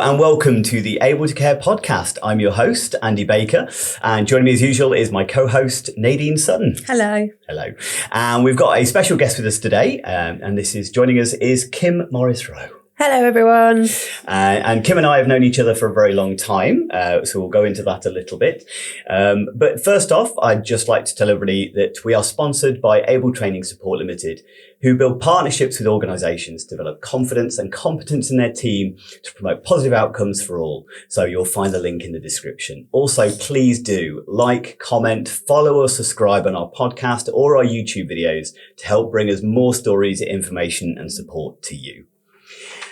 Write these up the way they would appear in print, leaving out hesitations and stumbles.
and welcome to the Able to Care podcast. I'm your host, Andy Baker, and joining me as usual is my co-host, Nadine Sutton. Hello. Hello. And we've got a special guest with us today, and this is joining us is Kym Morrisroe. Hello, everyone. And Kym and I have known each other for a very long time, so we'll go into that a little bit. But first off, I'd just like to tell everybody that we are sponsored by Able Training Support Limited, who build partnerships with organisations to develop confidence and competence in their team to promote positive outcomes for all. So you'll find the link in the description. Also, please do like, comment, follow or subscribe on our podcast or our YouTube videos to help bring us more stories, information and support to you.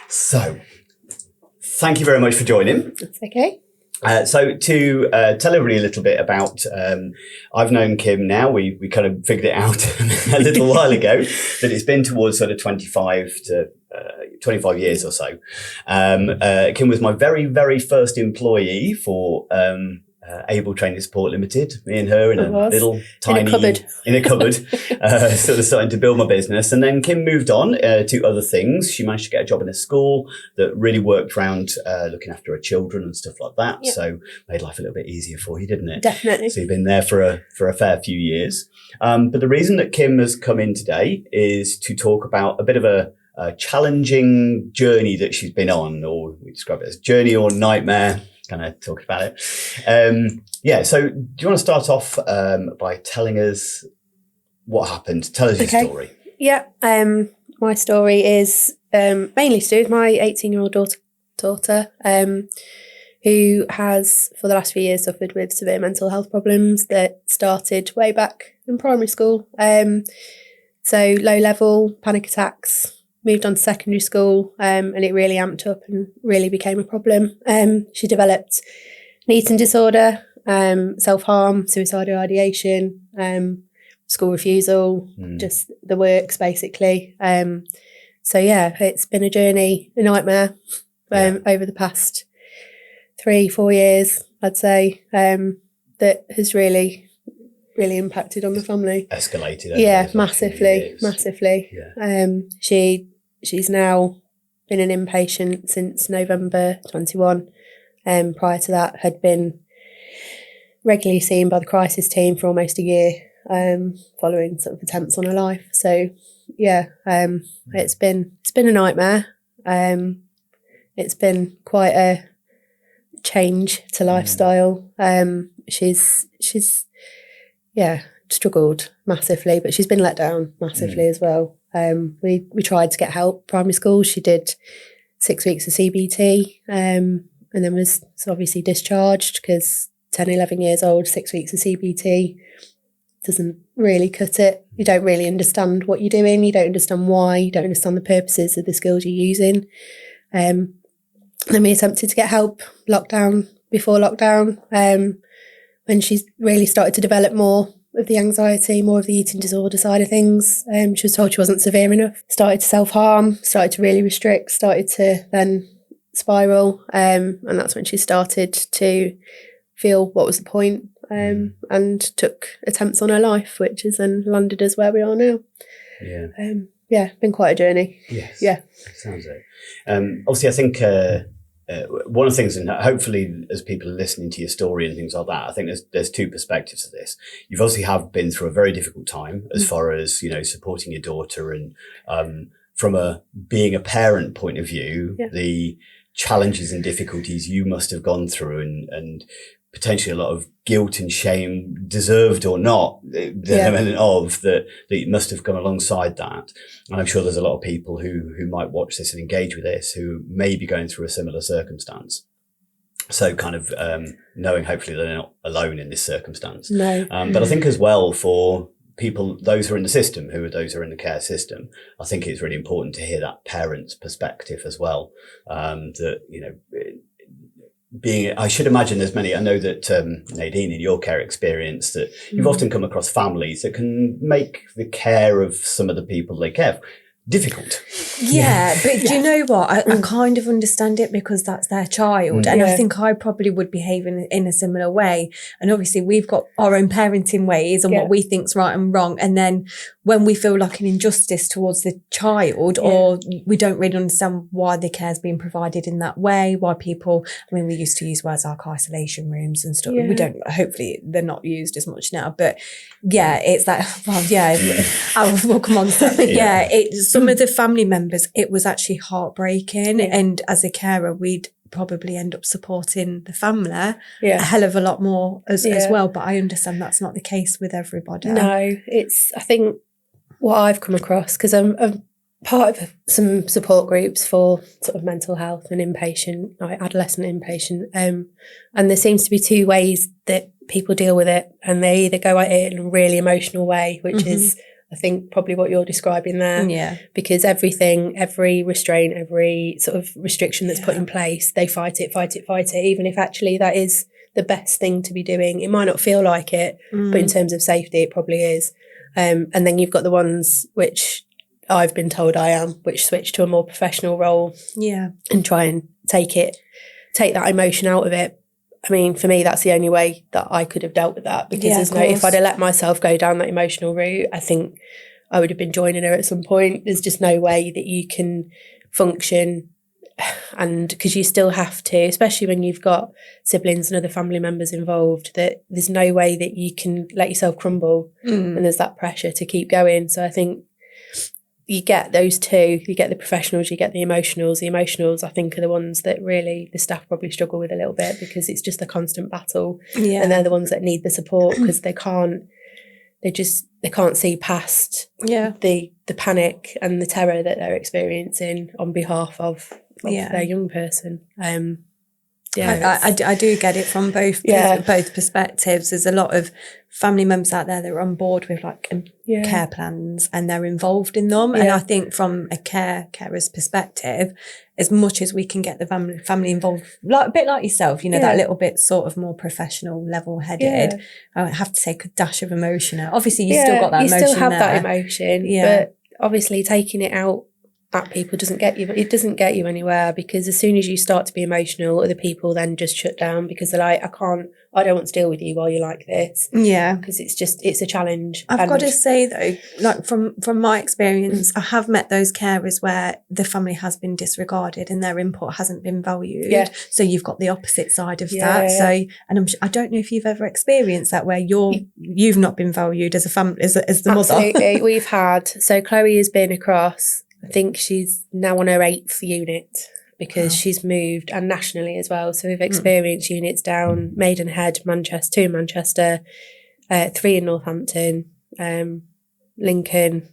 So, thank you very much for joining. That's okay. So to tell everybody a little bit about, I've known Kym now, we kind of figured it out a little while ago, that it's been towards sort of 25 years or so. Kym was my very, very first employee for Able Training Support Limited, me and her in a little tiny... In a cupboard, sort of starting to build my business. And then Kym moved on to other things. She managed to get a job in a school that really worked around looking after her children and stuff like that. Yep. So made life a little bit easier for you, didn't it? Definitely. So you've been there for a fair few years. But the reason that Kym has come in today is to talk about a bit of a challenging journey that she's been on, or we describe it as journey or nightmare. Kind of talk about it. So do you want to start off by telling us what happened? Tell us your story. Yeah, my story is mainly to do with my 18-year-old daughter who has, for the last few years, suffered with severe mental health problems that started way back in primary school. So low-level panic attacks, moved on to secondary school, and it really amped up and really became a problem. She developed an eating disorder, self-harm, suicidal ideation, school refusal, just the works, basically. It's been a journey, a nightmare over the past 3-4 years, I'd say, that has really impacted on the family. Escalated. Yeah, massively. Yeah. She's now been an inpatient since November 21. Prior to that, had been regularly seen by the crisis team for almost a year, following sort of attempts on her life. So, it's been a nightmare. It's been quite a change to lifestyle. She's struggled massively, but she's been let down massively as well. We tried to get help. Primary school, she did 6 weeks of CBT, and then was obviously discharged because 10, 11 years old, 6 weeks of CBT doesn't really cut it. You don't really understand what you're doing. You don't understand why. You don't understand the purposes of the skills you're using. Then we attempted to get help before lockdown, when she's really started to develop more of the anxiety, more of the eating disorder side of things. She was told she wasn't severe enough, started to self-harm, started to really restrict, started to then spiral. And that's when she started to feel what was the point, and took attempts on her life, which has then landed us where we are now. Yeah. Been quite a journey. Yes. Yeah. Sounds it. Obviously, I think one of the things, and hopefully as people are listening to your story and things like that, I think there's two perspectives to this. You've obviously been through a very difficult time as far as, supporting your daughter, and from being a parent point of view, the challenges and difficulties you must have gone through, and potentially a lot of guilt and shame, deserved or not, the element of that must have come alongside that. And I'm sure there's a lot of people who might watch this and engage with this who may be going through a similar circumstance. So kind of knowing hopefully they're not alone in this circumstance. No. But I think as well for people, those who are in the system, those who are in the care system, I think it's really important to hear that parent's perspective as well. I should imagine there's many, I know that Nadine, in your care experience, that you've often come across families that can make the care of some of the people they care for difficult. Yeah, but do you know what? I kind of understand it because that's their child. And I think I probably would behave in a similar way. And obviously we've got our own parenting ways and what we think's right and wrong. And then when we feel like an injustice towards the child or we don't really understand why the care's being provided in that way, why people, I mean, we used to use words like isolation rooms and stuff. We don't, hopefully they're not used as much now. But yeah, it's like, well, we'll come on to that. But some of the family members, it was actually heartbreaking. And as a carer, we'd probably end up supporting the family a hell of a lot more as well. But I understand that's not the case with everybody. No, I think what I've come across, because I'm part of some support groups for sort of mental health and inpatient, like adolescent inpatient. And there seems to be two ways that people deal with it. And they either go at it in a really emotional way, which is, I think, probably what you're describing there. Yeah. Because every restraint, every sort of restriction that's put in place, they fight it, even if actually that is the best thing to be doing. It might not feel like it, but in terms of safety, it probably is. And then you've got the ones which I've been told I am, which switch to a more professional role. Yeah. And try and take that emotion out of it. I mean, for me, that's the only way that I could have dealt with that, because if I'd have let myself go down that emotional route, I think I would have been joining her at some point. There's just no way that you can function, and because you still have to, especially when you've got siblings and other family members involved, that there's no way that you can let yourself crumble, and there's that pressure to keep going. So I think you get those two, you get the professionals, you get the emotionals. The emotionals, I think, are the ones that really the staff probably struggle with a little bit, because it's just a constant battle. Yeah. And they're the ones that need the support, because they can't see past the panic and the terror that they're experiencing on behalf of their young person. I do get it from both perspectives. There's a lot of family members out there that are on board with care plans and they're involved in them. And I think from a carer's perspective, as much as we can get the family involved, a bit like yourself, that little bit sort of more professional, level-headed, I would have to take a dash of emotion out. Obviously, you still got that emotion. You still have that emotion, but obviously taking it out at people doesn't get you anywhere, because as soon as you start to be emotional, other people then just shut down, because they're like, I don't want to deal with you while you're like this. Yeah. Because it's a challenge. I've got to say though, like from my experience, I have met those carers where the family has been disregarded and their input hasn't been valued. Yeah. So you've got the opposite side of that. Yeah. So, and I don't know if you've ever experienced that, where you've not been valued as a family, as the mother. Absolutely. We've had, so Chloe has been across, I think she's now on her 8th unit, because she's moved, and nationally as well. So we've experienced units down Maidenhead, Manchester, 2 in Manchester, 3 in Northampton, Lincoln.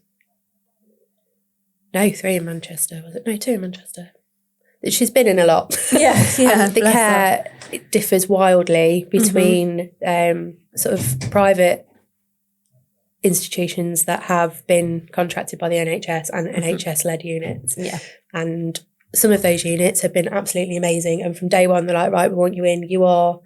No, 3 in Manchester, was it? No, 2 in Manchester. She's been in a lot. Yeah. And the care differs wildly between sort of private institutions that have been contracted by the NHS and NHS-led units. Yeah. And some of those units have been absolutely amazing. And from day one, they're like, right, we want you in. You are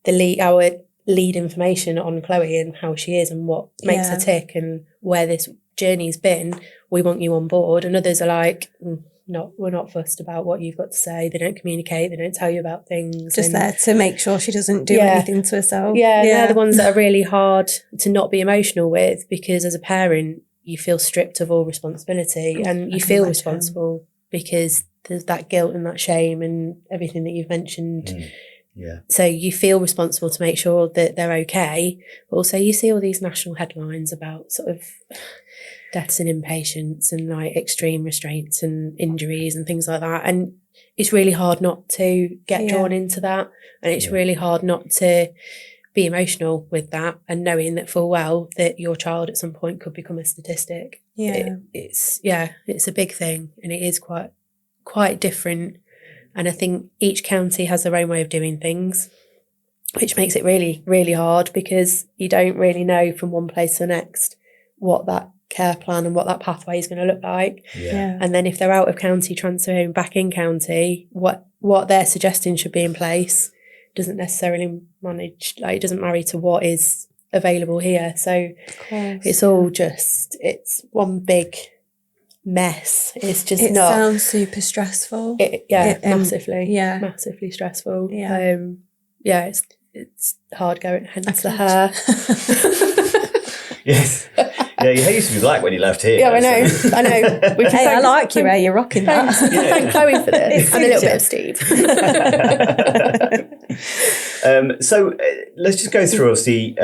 our lead information on Chloe and how she is and what makes her tick and where this journey's been. We want you on board. And others are like, we're not fussed about what you've got to say. They don't communicate. They don't tell you about things. Just there to make sure she doesn't do anything to herself. Yeah, they're the ones that are really hard to not be emotional with, because as a parent, you feel stripped of all responsibility, and you feel responsible because there's that guilt and that shame and everything that you've mentioned. Yeah. So you feel responsible to make sure that they're okay. But also you see all these national headlines about sort of deaths in inpatients and like extreme restraints and injuries and things like that. And it's really hard not to get drawn into that. And it's really hard not to be emotional with that, and knowing that full well that your child at some point could become a statistic. Yeah. It's a big thing, and it is quite different. And I think each county has their own way of doing things, which makes it really, really hard, because you don't really know from one place to the next what that care plan and what that pathway is going to look like. Yeah. And then if they're out of county, transferring back in county, what they're suggesting should be in place doesn't necessarily it doesn't marry to what is available here. So it's all it's one big mess. It's just it not. It sounds super stressful. Massively. Yeah. Massively stressful. Yeah. It's hard going, hence the hair. Yes. Yeah, your hair used to be black when you left here. Yeah, I know. Hey, I like your hair. You're rocking that. Thank Chloe for this. And a little bit of Steve. So let's just go through, obviously,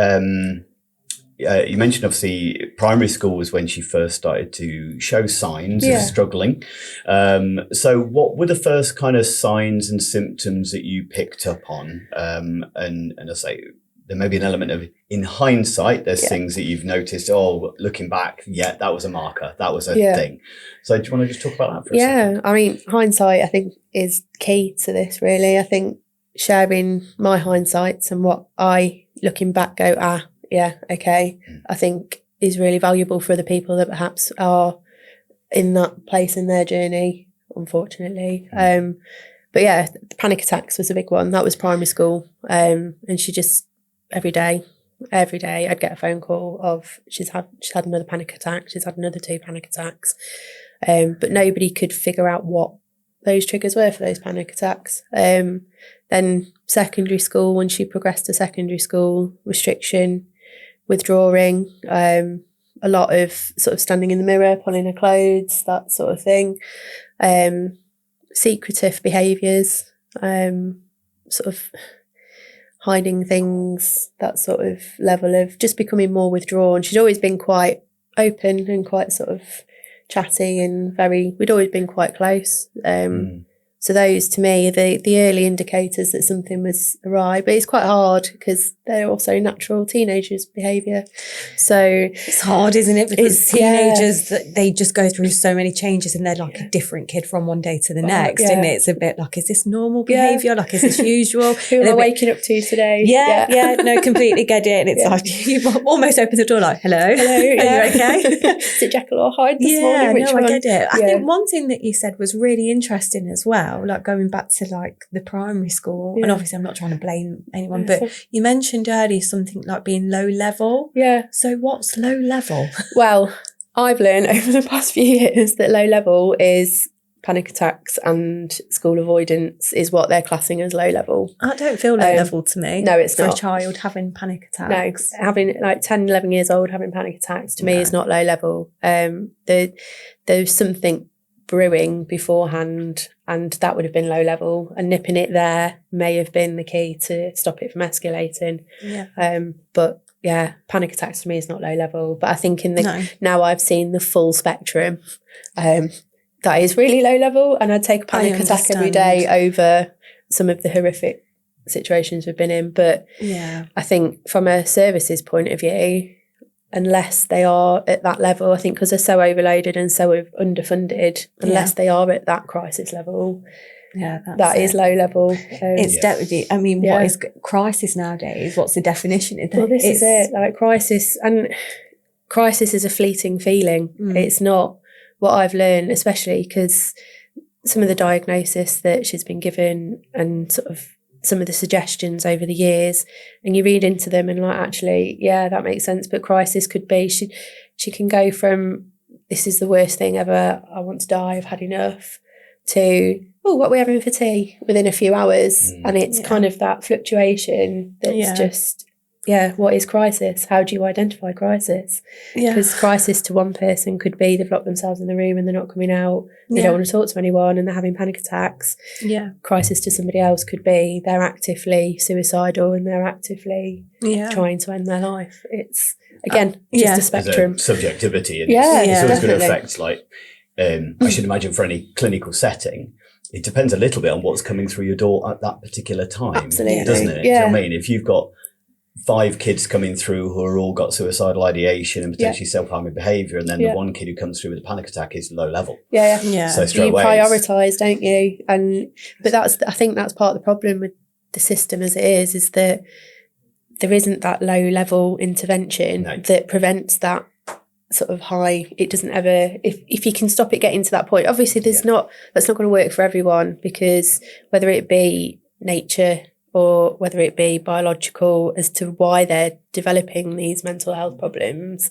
you mentioned, obviously, primary school was when she first started to show signs of struggling. So what were the first kind of signs and symptoms that you picked up on? And I say, there may be an element of, in hindsight, there's things that you've noticed, looking back, that was a marker, that was a thing. So do you want to just talk about that for a second? Yeah, I mean, hindsight, I think, is key to this, really. I think sharing my hindsights and what I, looking back, go, okay, I think is really valuable for other people that perhaps are in that place in their journey, unfortunately. But yeah, the panic attacks was a big one. That was primary school. And she just, every day I'd get a phone call of she's had another panic attack, she's had another 2 panic attacks. But nobody could figure out what those triggers were for those panic attacks. Then secondary school, when she progressed to secondary school, restriction, withdrawing, a lot of sort of standing in the mirror, pulling her clothes, that sort of thing. Secretive behaviours, sort of hiding things, that sort of level of just becoming more withdrawn. She'd always been quite open and quite sort of chatty and we'd always been quite close. So those, to me, are the early indicators that something was awry. But it's quite hard because they're also natural teenagers' behaviour. So it's hard, isn't it? Because teenagers, they just go through so many changes and they're like a different kid from one day to the next. And it's a bit like, is this normal behaviour? Like, is this usual? Who am I waking up to today? No, completely get it. And it's like, you almost open the door like, hello, are you okay? Is it Jekyll or Hyde this morning? Which one? I get it. I think one thing that you said was really interesting as well, like going back to like the primary school, and obviously I'm not trying to blame anyone, but you mentioned earlier something like being low level. Yeah. So what's low level? Well, I've learned over the past few years that low level is panic attacks and school avoidance is what they're classing as low level. I don't feel low level to me. No, it's for not. A child having panic attacks. No, having like 10, 11 years old having panic attacks to me is not low level. There's something brewing beforehand, and that would have been low level, and nipping it there may have been the key to stop it from escalating. But panic attacks to me is not low level. But I think now I've seen the full spectrum, that is really low level, and I'd take a panic attack every day over some of the horrific situations we've been in. But I think from a services point of view, unless they are at that level, I think because they're so overloaded and so underfunded, unless they are at that crisis level, that is low level. It's definitely, I mean, what is crisis nowadays? What's the definition of that? Well, this is it, like crisis is a fleeting feeling. It's not what I've learned, especially because some of the diagnosis that she's been given and sort of some of the suggestions over the years, and you read into them and like, actually, that makes sense. But crisis could be, she can go from, this is the worst thing ever, I want to die, I've had enough, to, what are we having for tea, within a few hours. And it's kind of that fluctuation that's just, what is crisis? How do you identify crisis? Because crisis to one person could be they've locked themselves in the room and they're not coming out, they don't want to talk to anyone and they're having panic attacks. Crisis to somebody else could be they're actively suicidal and they're actively trying to end their life. It's, again, just a spectrum. There's a subjectivity, and it's always going to affect, like, I should imagine for any clinical setting, it depends a little bit on what's coming through your door at that particular time. Absolutely. Doesn't it? Do you know what I mean? If you've got 5 kids coming through who are all got suicidal ideation and potentially self-harming behaviour, and then the one kid who comes through with a panic attack is low level. So straight away, prioritise, don't you? But I think that's part of the problem with the system as it is that there isn't that low level intervention that prevents that sort of high. It doesn't ever, if you can stop it getting to that point. Obviously that's not going to work for everyone, because whether it be nature or whether it be biological as to why they're developing these mental health problems,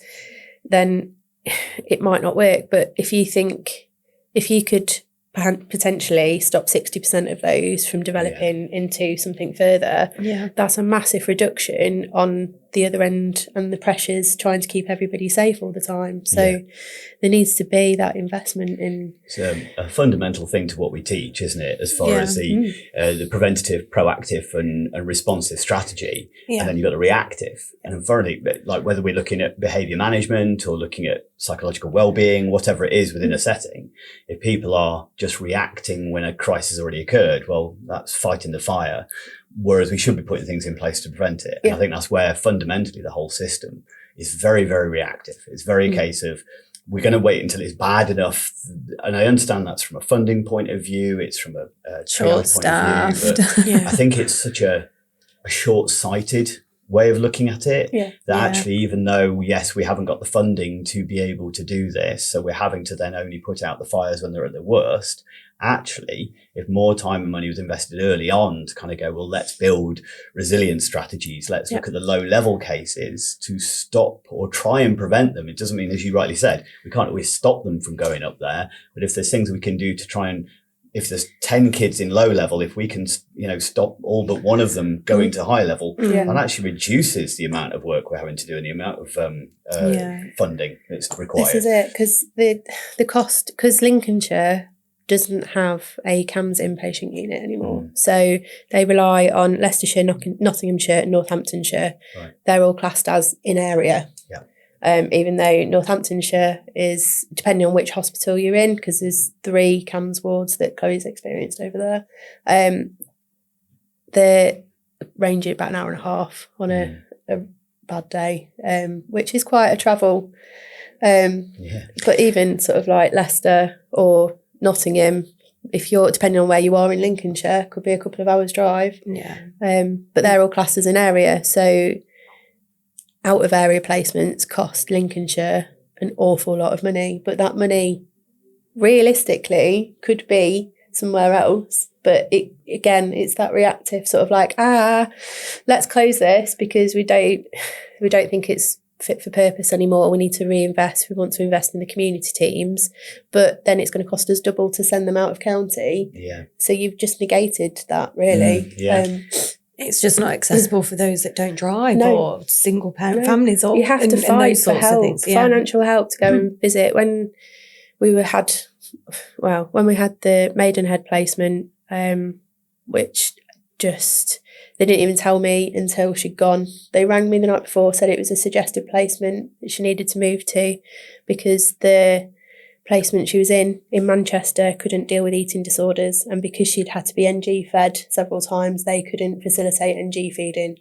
then it might not work. But if you could potentially stop 60% of those from developing into something further, that's a massive reduction on the other end and the pressures trying to keep everybody safe all the time. So there needs to be that investment in. It's a fundamental thing to what we teach, isn't it? As far as the preventative, proactive and responsive strategy. And then you've got the reactive. And finally, like whether we're looking at behaviour management or looking at psychological well-being, whatever it is within a setting, if people are just reacting when a crisis has already occurred, well, that's fighting the fire. Whereas we should be putting things in place to prevent it. And I think that's where fundamentally the whole system is very, very reactive. It's very a case of we're going to wait until it's bad enough. And I understand that's from a funding point of view. It's from a triage point of view. But I think it's such a short-sighted way of looking at it that actually, even though, yes, we haven't got the funding to be able to do this, so we're having to then only put out the fires when they're at their worst. Actually, if more time and money was invested early on to kind of go, well, let's build resilience strategies. Let's look at the low level cases to stop or try and prevent them. It doesn't mean, as you rightly said, we can't always stop them from going up there. But if there's things we can do to try and, if there's 10 kids in low level, if we can, stop all but one of them going to high level, that actually reduces the amount of work we're having to do and the amount of funding that's required. This is it, because the cost, because Lincolnshire doesn't have a CAMHS inpatient unit anymore. So they rely on Leicestershire, Nottinghamshire and Northamptonshire. Right. They're all classed as in area. Even though Northamptonshire is, depending on which hospital you're in, because there's 3 CAMHS wards that Chloe's experienced over there, they're ranging about an hour and a half on a bad day, which is quite a travel. But even sort of like Leicester or Nottingham, if you're, depending on where you are in Lincolnshire, could be a couple of hours drive. But they're all classed as an area. So out of area placements cost Lincolnshire an awful lot of money, but that money realistically could be somewhere else. But it's that reactive sort of like, let's close this because we don't think it's fit for purpose anymore. We need to reinvest. We want to invest in the community teams, but then it's going to cost us double to send them out of county. So you've just negated that, really. It's just not accessible for those that don't drive or single parent families, or you have to fight for help, financial help to go and visit. When we had the Maidenhead placement, which just, they didn't even tell me until she'd gone. They rang me the night before, said it was a suggested placement that she needed to move to because the placement she was in Manchester couldn't deal with eating disorders, and because she'd had to be NG fed several times, they couldn't facilitate NG feeding.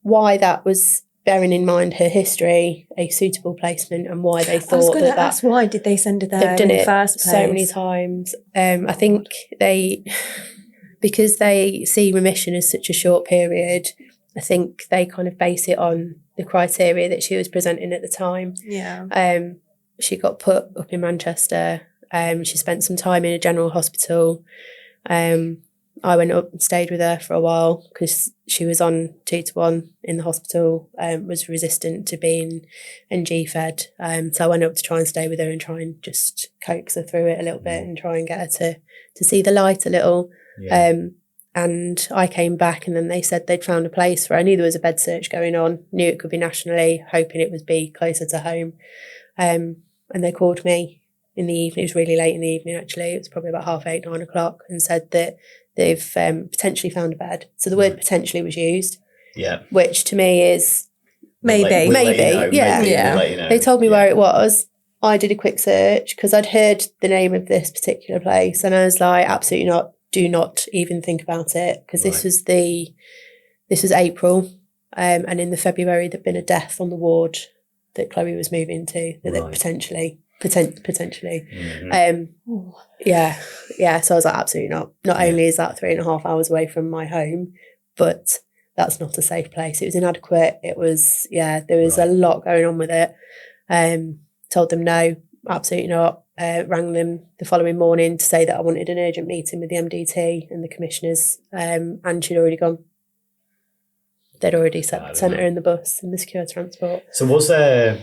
Why that was, bearing in mind her history, a suitable placement, and why they thought I was going to ask, why did they send her there? They've done in the first place so many times. I think because they see remission as such a short period, I think they kind of base it on the criteria that she was presenting at the time. She got put up in Manchester. She spent some time in a general hospital. I went up and stayed with her for a while because she was on 2-to-1 in the hospital, was resistant to being NG fed. So I went up to try and stay with her and try and just coax her through it a little bit and try and get her to see the light a little. And I came back and then they said they'd found a place for her. I knew there was a bed search going on, knew it could be nationally, hoping it would be closer to home. And they called me in the evening. It was really late in the evening, actually. It was probably about 8:30, 9 o'clock, and said that they've potentially found a bed. So the word potentially was used, which to me is maybe. They told me where it was. I did a quick search because I'd heard the name of this particular place, and I was like, absolutely not. Do not even think about it, because this was April, and in the February there'd been a death on the ward that Chloe was moving to, that potentially. So I was like, absolutely not. Not only is that 3.5 hours away from my home, but that's not a safe place. It was inadequate. It was, there was a lot going on with it. Told them no, absolutely not. Rang them the following morning to say that I wanted an urgent meeting with the MDT and the commissioners, and she'd already gone. They'd already sent her in the bus, in the secure transport. So was there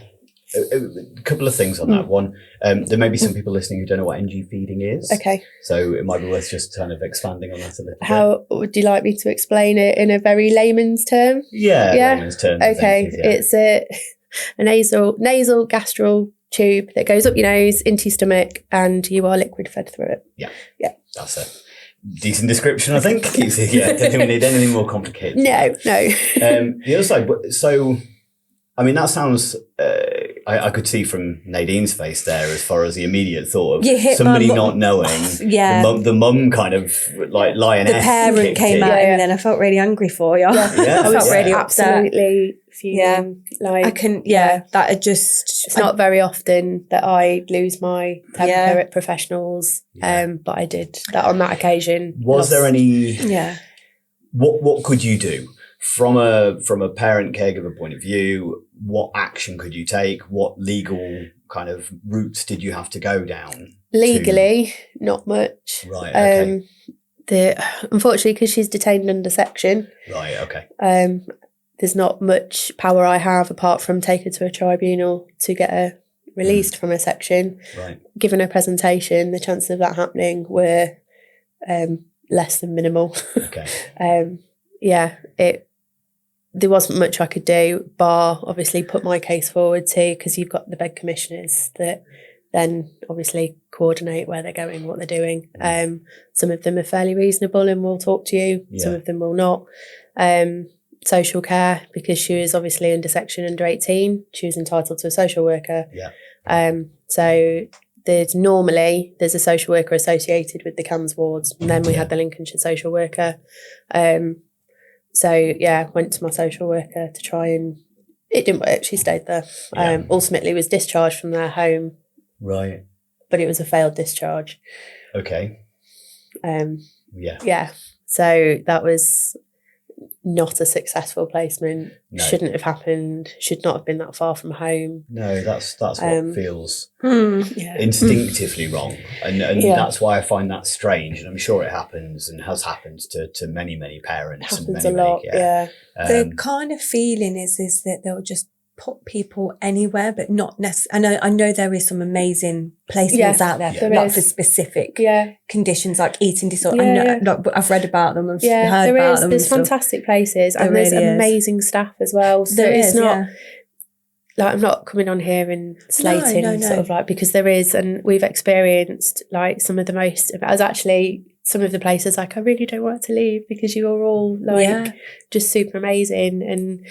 A couple of things on that. One, there may be some people listening who don't know what NG feeding is. Okay. So it might be worth just kind of expanding on that a little bit. How would you like me to explain it in a very layman's term? Yeah, layman's terms. Okay. It's a nasal gastral tube that goes up your nose into your stomach, and you are liquid fed through it. Yeah. That's a decent description, I think. I don't think we need anything more complicated. No. The other side, so, I mean, that sounds, I could see from Nadine's face there as far as the immediate thought of somebody not knowing. The mum kind of like lioness. The parent came out and then I felt really angry for you. I felt really upset. Absolutely fuming. That had just... It's not very often that I lose my temper at professionals, but I did that on that occasion. Was there any... Yeah. What could you do? From a parent caregiver point of view, what action could you take? What legal kind of routes did you have to go down? Legally, not much. Right. Okay. Unfortunately, because she's detained under section. Right. Okay. There's not much power I have apart from take her to a tribunal to get her released from a section. Right. Given a presentation, the chances of that happening were less than minimal. Okay. There wasn't much I could do, bar obviously put my case forward too, because you've got the bed commissioners that then obviously coordinate where they're going, what they're doing. Some of them are fairly reasonable and will talk to you. Yeah. Some of them will not. Social care, because she was obviously under section under 18, she was entitled to a social worker. Yeah. So there's a social worker associated with the CAMHS wards, and then we had the Lincolnshire social worker. Went to my social worker to try, and it didn't work. She stayed there. Ultimately was discharged from their home. Right. But it was a failed discharge. Okay. Yeah. So that was not a successful placement. No. Shouldn't have happened. Should not have been that far from home. No, that's what feels instinctively wrong, and that's why I find that strange. And I'm sure it happens and has happened to many parents. It happens a lot. The kind of feeling is that they'll just put people anywhere, but not necessarily. I know there is some amazing placements out there for specific conditions like eating disorder. I know, I've read about them. I've heard about them. There's fantastic places, and there's amazing staff as well. So it's not like I'm not coming on here and slating sort of like, because there is, and we've experienced like some of the most. I was actually some of the places like I really don't want to leave because you are all like just super amazing, and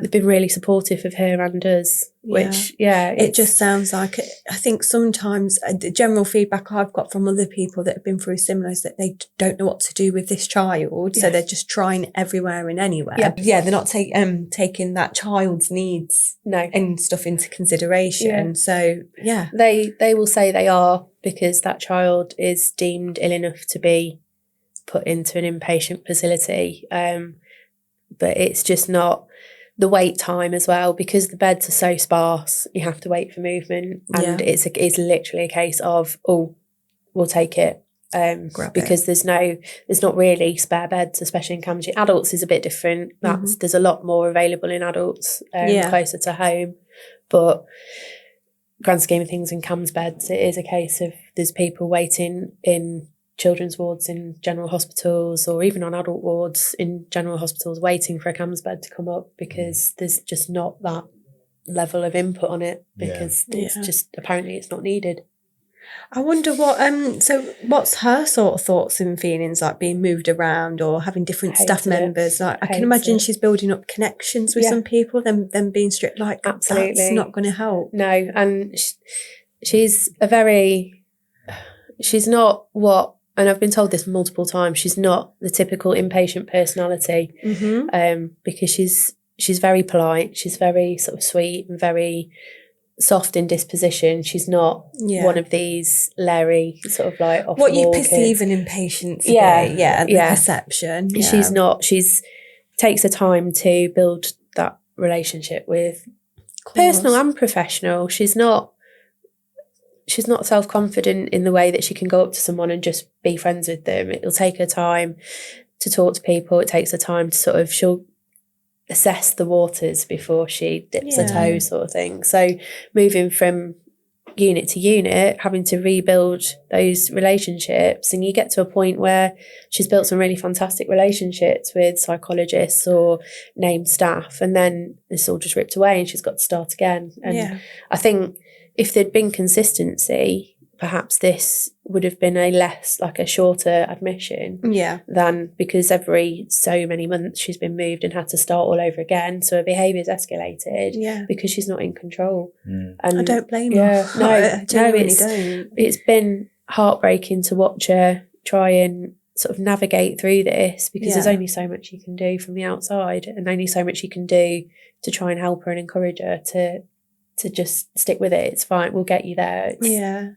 they've been really supportive of her and us. Which it just sounds like it. I think sometimes the general feedback I've got from other people that have been through similar is that they don't know what to do with this child, so they're just trying everywhere and anywhere. They're not taking that child's needs and stuff into consideration. So they will say they are, because that child is deemed ill enough to be put into an inpatient facility. But it's just not the wait time as well, because the beds are so sparse, you have to wait for movement. And it's literally a case of, we'll take it. Because there's not really spare beds, especially in CAMHS. Adults is a bit different. There's a lot more available in adults, closer to home. But grand scheme of things, in CAMHS beds, it is a case of there's people waiting in children's wards in general hospitals, or even on adult wards in general hospitals, waiting for a CAMHS bed to come up, because there's just not that level of input on it, because it's just, apparently it's not needed. I wonder what's her sort of thoughts and feelings like being moved around or having different staff members? Like, I can imagine she's building up connections with some people, them being strict, like, absolutely, that's not going to help. No, and she's not what, and I've been told this multiple times, she's not the typical inpatient personality, because she's very polite, she's very sort of sweet and very soft in disposition. She's not one of these Larry sort of like off what the you wall perceive kids. an impatient to be, the perception. She's takes the time to build that relationship with personal and professional. She's not self-confident in the way that she can go up to someone and just be friends with them. It'll take her time to talk to people. It takes her time to sort of, assess the waters before she dips her toe, sort of thing. So moving from unit to unit, having to rebuild those relationships, and you get to a point where she's built some really fantastic relationships with psychologists or named staff, and then it's all just ripped away and she's got to start again. And I think if there'd been consistency, perhaps this would have been a shorter admission than, because every so many months she's been moved and had to start all over again. So her behaviour's escalated because she's not in control. And I don't blame her. It's been heartbreaking to watch her try and sort of navigate through this, because there's only so much you can do from the outside, and only so much you can do to try and help her and encourage her to just stick with it. It's fine. We'll get you there. Yeah.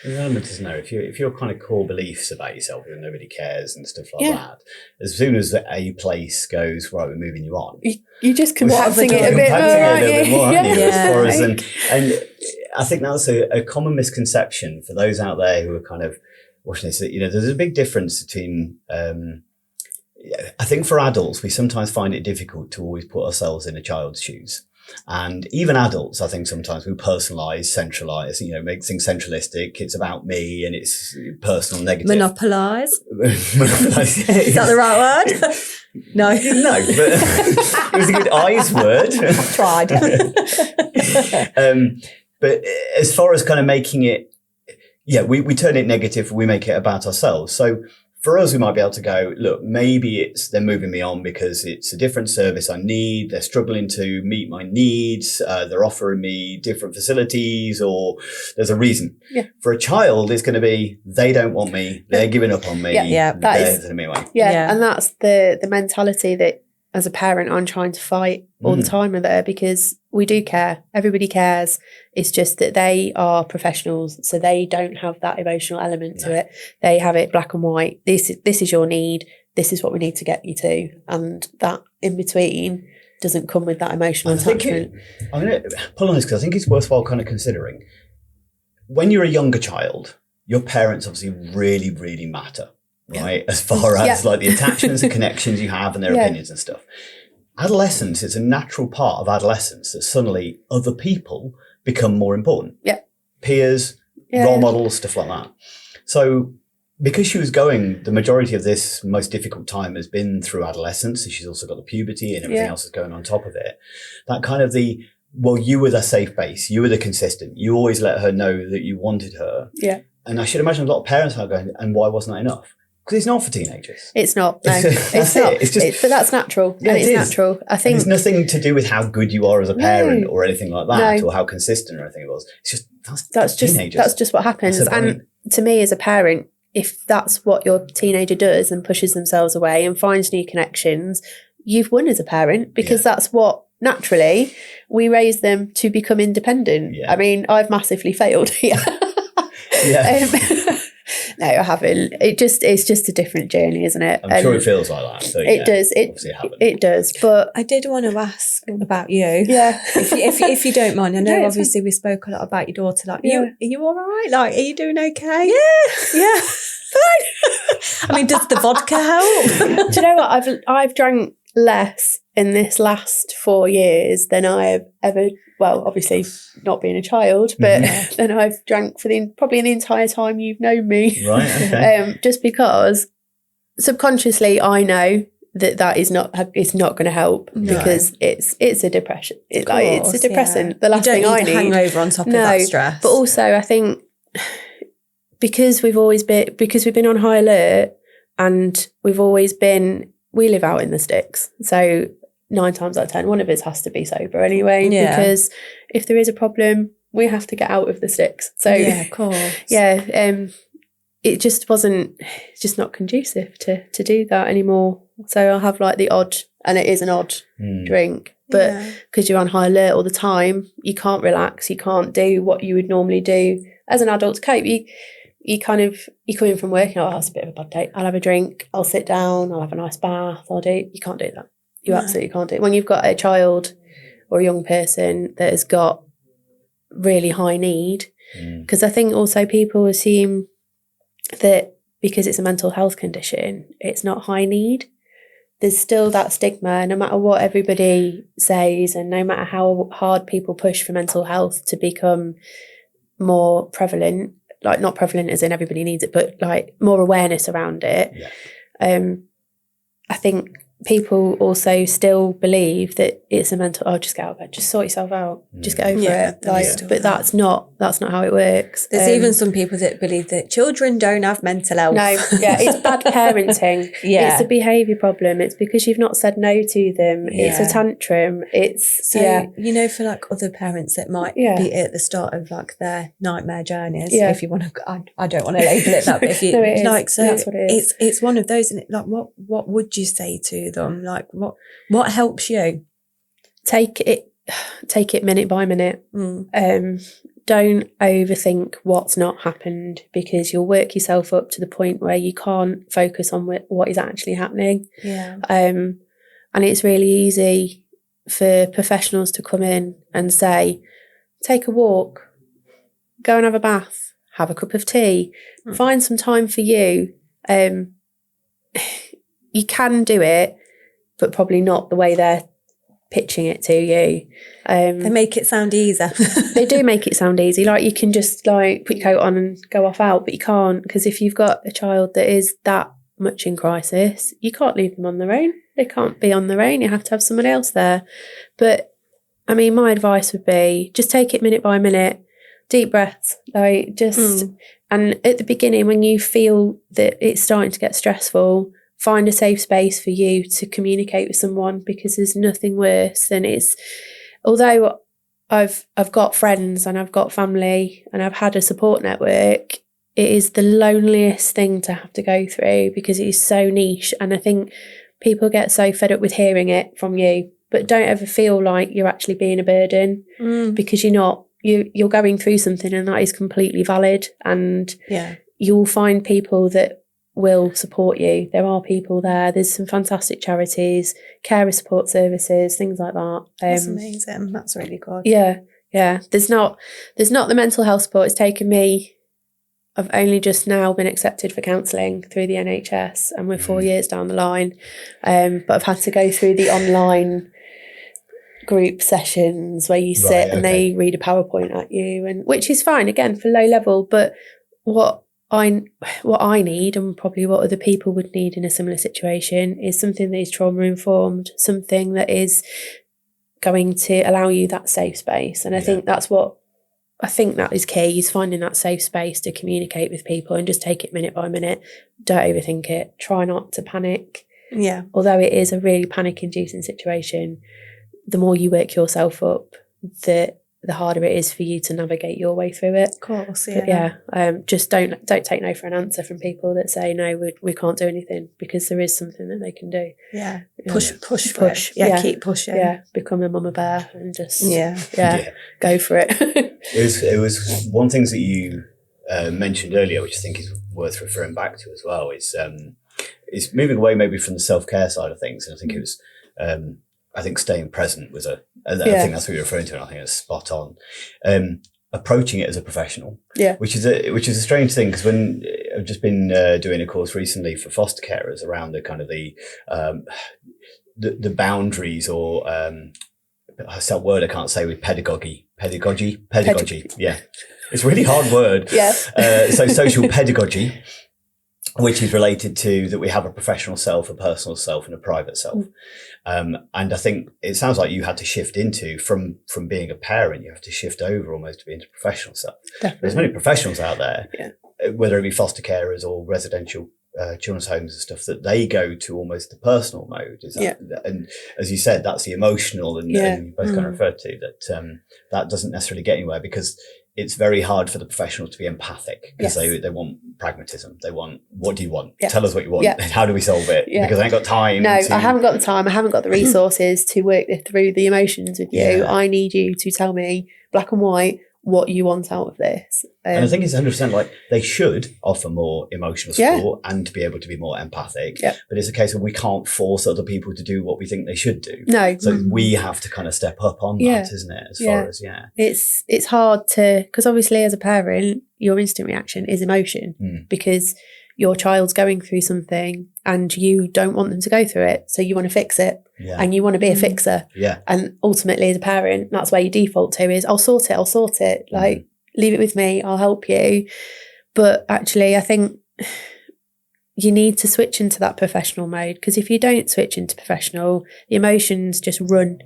There's an element, isn't there? If your kind of core beliefs about yourself, that nobody cares and stuff like that, as soon as a place goes, right, we're moving you on, you just compacting it a bit more, aren't you? As far as, and I think that's a common misconception for those out there who are kind of watching this. You know, there's a big difference between. I think for adults, we sometimes find it difficult to always put ourselves in a child's shoes. And even adults, I think sometimes we personalise, centralise, make things centralistic. It's about me and it's personal, negative. Monopolise. Is that the right word? No. No, but it was a good eyes word. Tried. But as far as kind of making it, we turn it negative, we make it about ourselves. So for us, we might be able to go, look, maybe they're moving me on because it's a different service I need. They're struggling to meet my needs. They're offering me different facilities, or there's a reason. Yeah. For a child, it's going to be, they don't want me. They're giving up on me. And that's the mentality that as a parent, I'm trying to fight all the time with her, because we do care. Everybody cares. It's just that they are professionals, so they don't have that emotional element to it. They have it black and white. This is your need. This is what we need to get you to. And that in between doesn't come with that emotional attachment. I'm going to pull on this because I think it's worthwhile kind of considering. When you're a younger child, your parents obviously really, really matter. Right, as far as like the attachments and connections you have and their opinions and stuff. Adolescence, it's a natural part of adolescence that suddenly other people become more important. Yeah. Peers, role models, stuff like that. So because she was the majority of this most difficult time has been through adolescence, and she's also got the puberty and everything else that's going on top of it. That kind of you were the safe base, you were the consistent, you always let her know that you wanted her. Yeah. And I should imagine a lot of parents are going, and why wasn't that enough? Because it's not for teenagers. It's not. No, it's not. It's just, but that's natural. Yeah, it's natural. I think it's nothing to do with how good you are as a parent or anything like that, or how consistent or anything it was. It's just that's just what happens. And to me, as a parent, if that's what your teenager does and pushes themselves away and finds new connections, you've won as a parent, because that's what naturally we raise them to become independent. Yeah. I mean, I've massively failed here. No, I haven't. It's just a different journey, isn't it? I'm sure it feels like that. So it does. It does. But I did want to ask about you. Yeah. if you don't mind. I know obviously we spoke a lot about your daughter. Like, are you all right? Like, are you doing okay? Yeah. Fine. I mean, does the vodka help? Do you know what? I've drank less in this last 4 years than I have ever. Well, obviously not being a child, but then I've drank for probably the entire time you've known me. Right. Okay. Just because subconsciously I know that is not, it's not going to help, because it's a depression. It's a depressant. Yeah. The last thing I need. Hangover on top of that stress. But also I think because we've been on high alert, and we live out in the sticks, so 9 times out of 10, one of us has to be sober anyway, because if there is a problem, we have to get out of the sticks. So of course. It just wasn't, it's just not conducive to do that anymore. So I'll have like the odd, and it is an odd drink, but because you're on high alert all the time, you can't relax, you can't do what you would normally do as an adult to cope. You come in from work, it's a bit of a bad day, I'll have a drink, I'll sit down, I'll have a nice bath, you can't do that. You absolutely can't do it. When you've got a child or a young person that has got really high need, because I think also people assume that because it's a mental health condition, it's not high need. there's still that stigma, no matter what everybody says, and no matter how hard people push for mental health to become more prevalent, like not prevalent as in everybody needs it, but like more awareness around it. I think people also still believe that it's a mental, just get out of bed, just sort yourself out, just get over it. Like, but that's not how it works. There's even some people that believe that children don't have mental health. No, it's bad parenting. It's a behaviour problem. It's because you've not said no to them. It's a tantrum. It's you know, for like other parents that might be at the start of like their nightmare journeys. If you want to, I don't want to label it that, but if you like, so that's what it is. It's one of those, and like, what would you say to them? Like, what helps you? Take it minute by minute. Don't overthink what's not happened, because you'll work yourself up to the point where you can't focus on what is actually happening. And it's really easy for professionals to come in and say, take a walk, go and have a bath, have a cup of tea, find some time for you. You can do it, but probably not the way they're pitching it to you. They make it sound easy. They do make it sound easy. Like, you can just like put your coat on and go off out, but you can't, because if you've got a child that is that much in crisis, you can't leave them on their own. They can't be on their own. You have to have someone else there. But I mean, my advice would be just take it minute by minute, deep breaths, like just, and at the beginning when you feel that it's starting to get stressful, find a safe space for you to communicate with someone, because there's nothing worse than although I've got friends and I've got family and I've had a support network, it is the loneliest thing to have to go through, because it is so niche. And I think people get so fed up with hearing it from you, but don't ever feel like you're actually being a burden, because you're not. You're going through something, and that is completely valid. And you'll find people that will support you. There are people there. There's some fantastic charities, carer support services, things like that. That's amazing. That's really good. Yeah. There's not the mental health support. It's taken me. I've only just now been accepted for counselling through the NHS, and we're 4 years down the line. But I've had to go through the online group sessions where you sit and they read a PowerPoint at you, and which is fine again for low level. But what I need, and probably what other people would need in a similar situation, is something that is trauma informed, something that is going to allow you that safe space. And I think that is key, is finding that safe space to communicate with people, and just take it minute by minute. Don't overthink it. Try not to panic. Although it is a really panic inducing situation, the more you work yourself up, the harder it is for you to navigate your way through it. Of course, just don't take no for an answer from people that say no, we can't do anything, because there is something that they can do. Push. Keep pushing. Become a mama bear and just go for it. It was one thing that you mentioned earlier, which I think is worth referring back to as well, is moving away maybe from the self-care side of things. And I think it was I think staying present was I think that's what you're referring to, and I think it's spot on. Approaching it as a professional, which is a strange thing, because when I've just been doing a course recently for foster carers around the kind of the boundaries, or that's that word I can't say, with pedagogy. Yeah, it's a really hard word. So social pedagogy, which is related to that we have a professional self, a personal self, and a private self. And I think it sounds like you had to shift into, from being a parent, you have to shift over almost to being a professional self. Definitely. There's many professionals out there, whether it be foster carers or residential children's homes and stuff, that they go to almost the personal mode. Is that, and as you said, that's the emotional, and you both kind of referred to that. That doesn't necessarily get anywhere, because it's very hard for the professional to be empathic, because they want pragmatism. They want, what do you want? Tell us what you want. How do we solve it? Because I ain't got time. No, I haven't got the time. I haven't got the resources to work through the emotions with you. I need you to tell me black and white what you want out of this. And I think it's 100% like they should offer more emotional support and to be able to be more empathic. But it's a case of we can't force other people to do what we think they should do. No. So we have to kind of step up on that, isn't it? As far as, It's hard to, because obviously as a parent, your instant reaction is emotion, because your child's going through something and you don't want them to go through it, so you want to fix it. And you want to be a fixer. And ultimately, as a parent, that's where you default to is, I'll sort it. Like, leave it with me, I'll help you. But actually, I think you need to switch into that professional mode, because if you don't switch into professional, the emotions just run.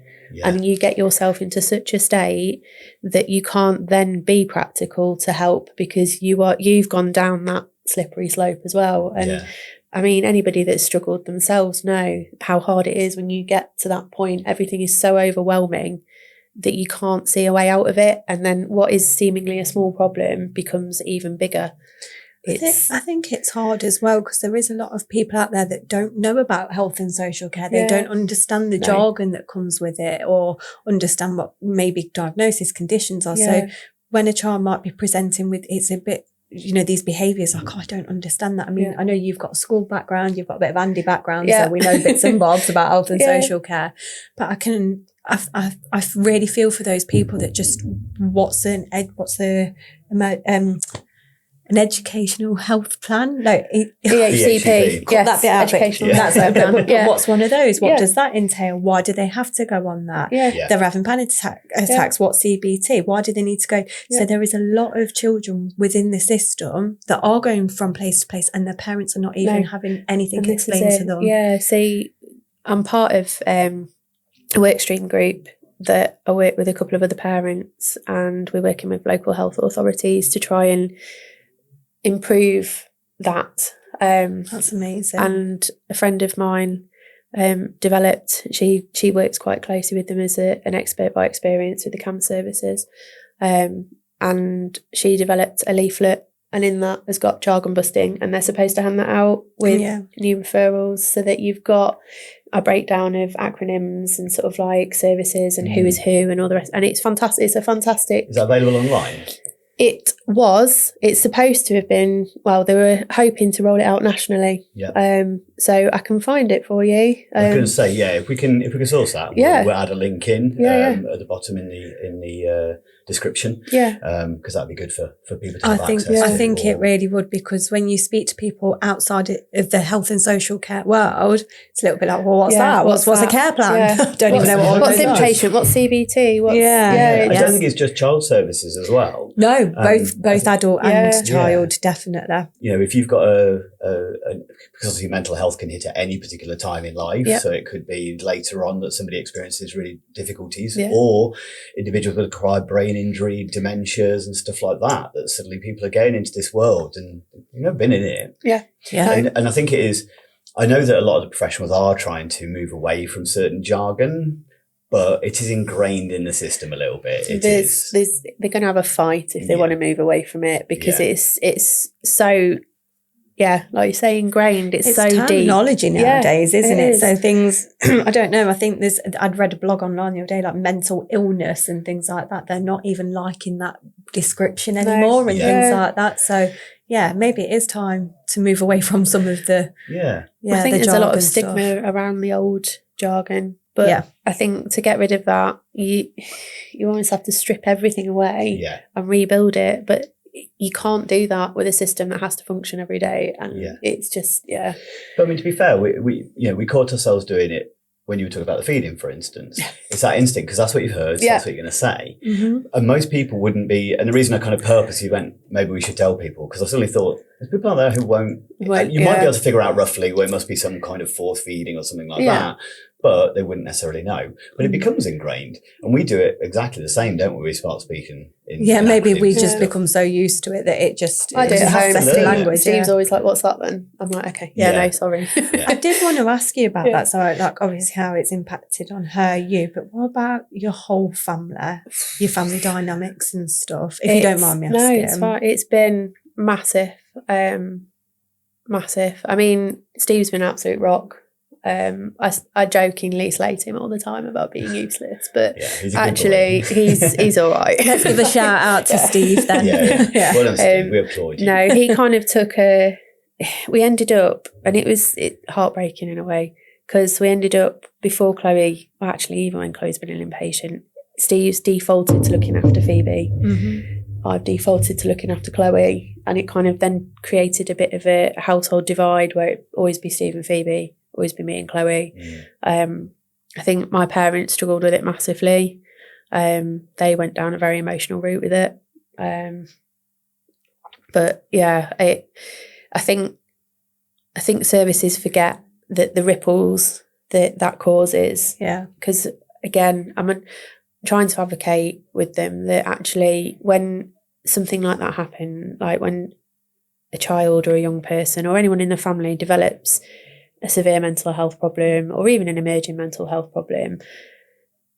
And you get yourself into such a state that you can't then be practical to help, because you've gone down that slippery slope as well. And I mean, anybody that's struggled themselves know how hard it is when you get to that point. Everything is so overwhelming that you can't see a way out of it. And then what is seemingly a small problem becomes even bigger. I think it's hard as well, because there is a lot of people out there that don't know about health and social care. They don't understand the jargon that comes with it, or understand what maybe diagnosis conditions are. So when a child might be presenting with, it's a bit, these behaviours, like, I don't understand that. I mean, I know you've got a school background, you've got a bit of Andy background, so we know bits and bobs about health and social care. But I really feel for those people that just, what's an educational health plan? No, EHCP. Cut that bit out. Educational That's plan. But what's one of those? What does that entail? Why do they have to go on that? They're having panic attacks. What's CBT? Why do they need to go? So there is a lot of children within the system that are going from place to place, and their parents are not even having anything explained to them. Yeah, see, I'm part of a work stream group that I work with a couple of other parents, and we're working with local health authorities to try and improve that. That's amazing. And a friend of mine developed, she works quite closely with them as an expert by experience with the CAM services, and she developed a leaflet, and in that has got jargon busting, and they're supposed to hand that out with new referrals, so that you've got a breakdown of acronyms and sort of like services and who is who and all the rest. And it's fantastic. It's a fantastic. Is that available online? It's supposed to have been, well, they were hoping to roll it out nationally. So I can find it for you. I was going to say, if we can source that, we'll add a link in at the bottom in the description. Because that'd be good for people to have access to. I think it really would, because when you speak to people outside of the health and social care world, it's a little bit like, well, what's that? What's a care plan? Don't even know what's inpatient, what's CBT, I don't think it's just child services as well. No, both adult and child, definitely. If you've got because obviously mental health can hit at any particular time in life, so it could be later on that somebody experiences really difficulties, or individuals with acquired brain injury, dementias and stuff like that suddenly people are getting into this world and you've never been in it. And I think it is, I know that a lot of the professionals are trying to move away from certain jargon, but it is ingrained in the system a little bit. They're going to have a fight if they want to move away from it, because it's so, like you say, ingrained. It's so deep. Technology nowadays, isn't it? So things, I don't know. I think I'd read a blog online the other day, like mental illness and things like that. They're not even liking that description anymore and things like that. So maybe it is time to move away from some of the I think there's a lot of stigma around the old jargon. But I think to get rid of that, you almost have to strip everything away and rebuild it. But you can't do that with a system that has to function every day. And it's just, But I mean, to be fair, we caught ourselves doing it when you were talking about the feeding, for instance. It's that instinct, because that's what you've heard, so that's what you're going to say. And most people wouldn't be, and the reason I kind of purposely went, maybe we should tell people, because I suddenly thought, there's people out there who won't you might be able to figure out roughly where it must be some kind of force feeding or something like that, but they wouldn't necessarily know. But it becomes ingrained, and we do it exactly the same, don't we? We start speaking in maybe we just become so used to it that it just I do it at home. Language. Steve's always like, what's that then? I'm like, okay, no, sorry. I did want to ask you about that. So like obviously how it's impacted on you, but what about your whole family, your family dynamics and stuff, if you don't mind me asking? No, it's fine. It's been massive. Massive. I mean, Steve's been an absolute rock. I jokingly slate him all the time about being useless, but actually he's all right. Let's give a shout out to Steve then. Well done, Steve. We applaud you. No, he kind of took we ended up, and it was heartbreaking in a way, because we ended up before Chloe, well, actually even when Chloe's been an inpatient, Steve's defaulted to looking after Phoebe. I've defaulted to looking after Chloe, and it kind of then created a bit of a household divide where it always be Steve and Phoebe, always be me and Chloe. I think my parents struggled with it massively. They went down a very emotional route with it. But yeah, I think services forget that the ripples that causes. Yeah. Because again, I'm trying to advocate with them that actually when something like that happens, like when a child or a young person or anyone in the family develops a severe mental health problem or even an emerging mental health problem,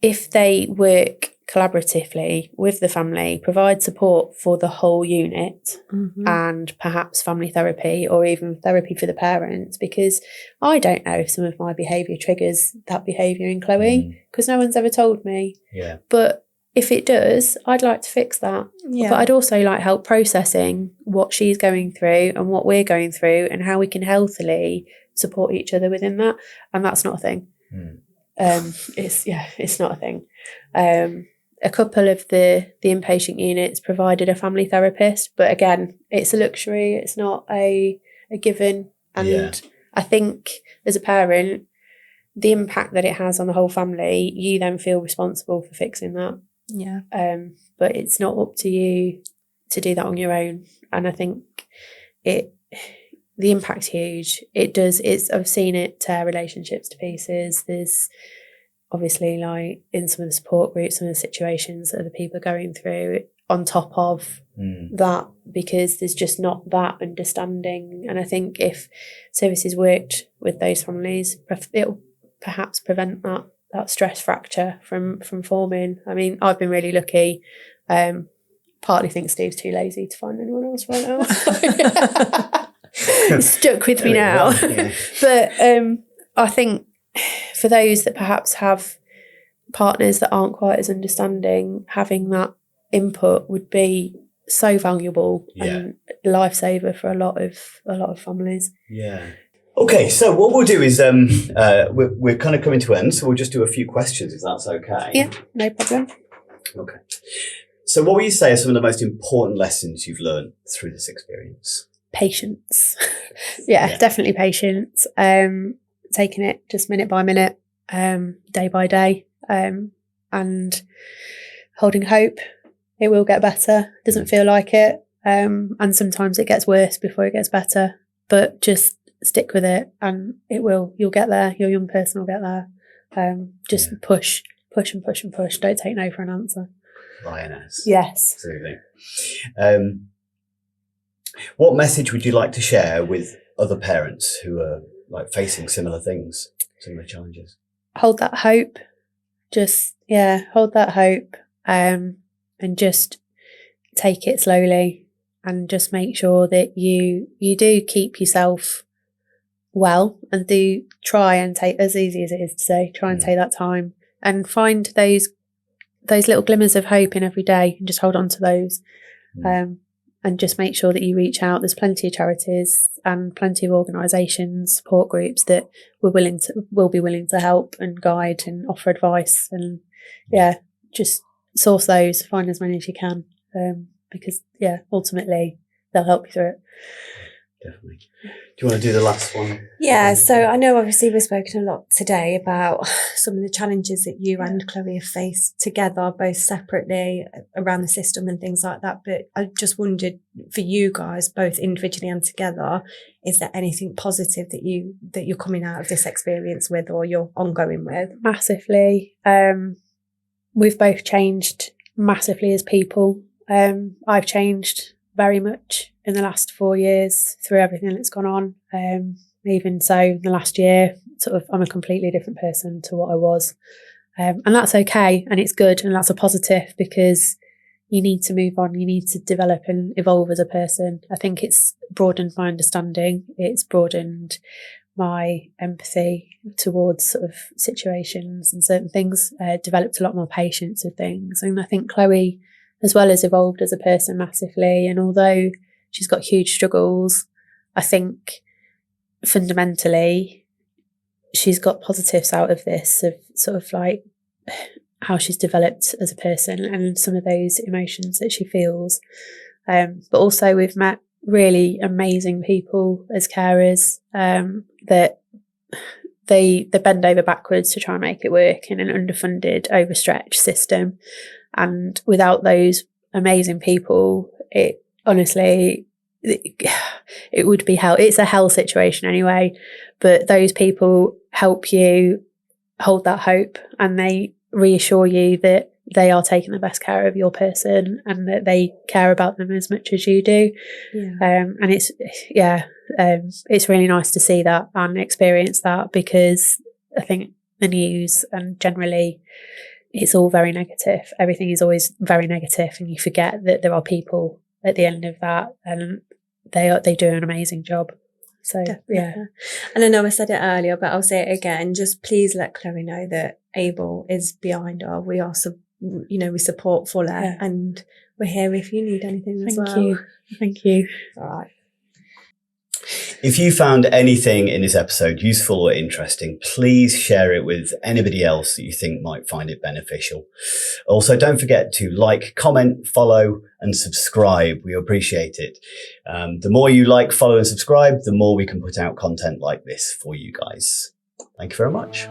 if they work collaboratively with the family, provide support for the whole unit, and perhaps family therapy or even therapy for the parents, because I don't know if some of my behaviour triggers that behaviour in Chloe because no one's ever told me. Yeah. But if it does, I'd like to fix that. Yeah. But I'd also like help processing what she's going through and what we're going through and how we can healthily support each other within that. And that's not a thing. It's not a thing. A couple of the inpatient units provided a family therapist, but again, it's a luxury. It's not a given. And I think as a parent, the impact that it has on the whole family, you then feel responsible for fixing that. Yeah. But it's not up to you to do that on your own. And I think the impact's huge. I've seen it tear relationships to pieces. There's obviously, like in some of the support groups, some of the situations that other people are going through on top of that, because there's just not that understanding. And I think if services worked with those families, it'll perhaps prevent that stress fracture from forming. I mean, I've been really lucky. Partly think Steve's too lazy to find anyone else right now. It's stuck with me now. But I think for those that perhaps have partners that aren't quite as understanding, having that input would be so valuable and a lifesaver for a lot of families. Yeah. Okay, so what we'll do is we're kind of coming to end, so we'll just do a few questions if that's okay. Yeah, no problem. Okay. So what would you say are some of the most important lessons you've learned through this experience? Patience. yeah, definitely patience. Taking it just minute by minute, day by day, and holding hope. It will get better. It doesn't feel like it. And sometimes it gets worse before it gets better. But just stick with it and it will. You'll get there. Your young person will get there. Just push and push and push. Don't take no for an answer. Lioness. Yes. Absolutely. What message would you like to share with other parents who are like facing similar things, similar challenges? Hold that hope. Just, hold that hope. And just take it slowly and just make sure that you do keep yourself well and do try and take, as easy as it is to say, try and take that time and find those little glimmers of hope in every day and just hold on to those. And just make sure that you reach out. There's plenty of charities and plenty of organisations, support groups that will be willing to help and guide and offer advice. And just source those, find as many as you can, because ultimately they'll help you through it. Definitely. Do you want to do the last one? Yeah, so I know obviously we've spoken a lot today about some of the challenges that you and Chloe have faced together, both separately around the system and things like that. But I just wondered for you guys, both individually and together, is there anything positive that you're coming out of this experience with or you're ongoing with? Massively. We've both changed massively as people. I've changed very much in the last 4 years through everything that's gone on. Even so, in the last year, sort of, I'm a completely different person to what I was. And that's okay. And it's good. And that's a positive because you need to move on. You need to develop and evolve as a person. I think it's broadened my understanding. It's broadened my empathy towards sort of situations and certain things, developed a lot more patience with things. And I think Chloe as well has evolved as a person massively. And although she's got huge struggles, I think fundamentally she's got positives out of this, of sort of like how she's developed as a person and some of those emotions that she feels. But also we've met really amazing people as carers, that they bend over backwards to try and make it work in an underfunded, overstretched system. And without those amazing people, it honestly, it would be hell. It's a hell situation anyway, but those people help you hold that hope, and they reassure you that they are taking the best care of your person and that they care about them as much as you do. And it's really nice to see that and experience that, because I think the news and generally it's all very negative. Everything is always very negative, and you forget that there are people at the end of that, and they do an amazing job. So definitely. Yeah. And I know I said it earlier, but I'll say it again. Just please let Chloe know that Able is behind her. We are, we support Fuller, and we're here if you need anything as well. Thank you. All right. If you found anything in this episode useful or interesting, please share it with anybody else that you think might find it beneficial. Also, don't forget to like, comment, follow, and subscribe. We appreciate it. The more you like, follow, and subscribe, the more we can put out content like this for you guys. Thank you very much.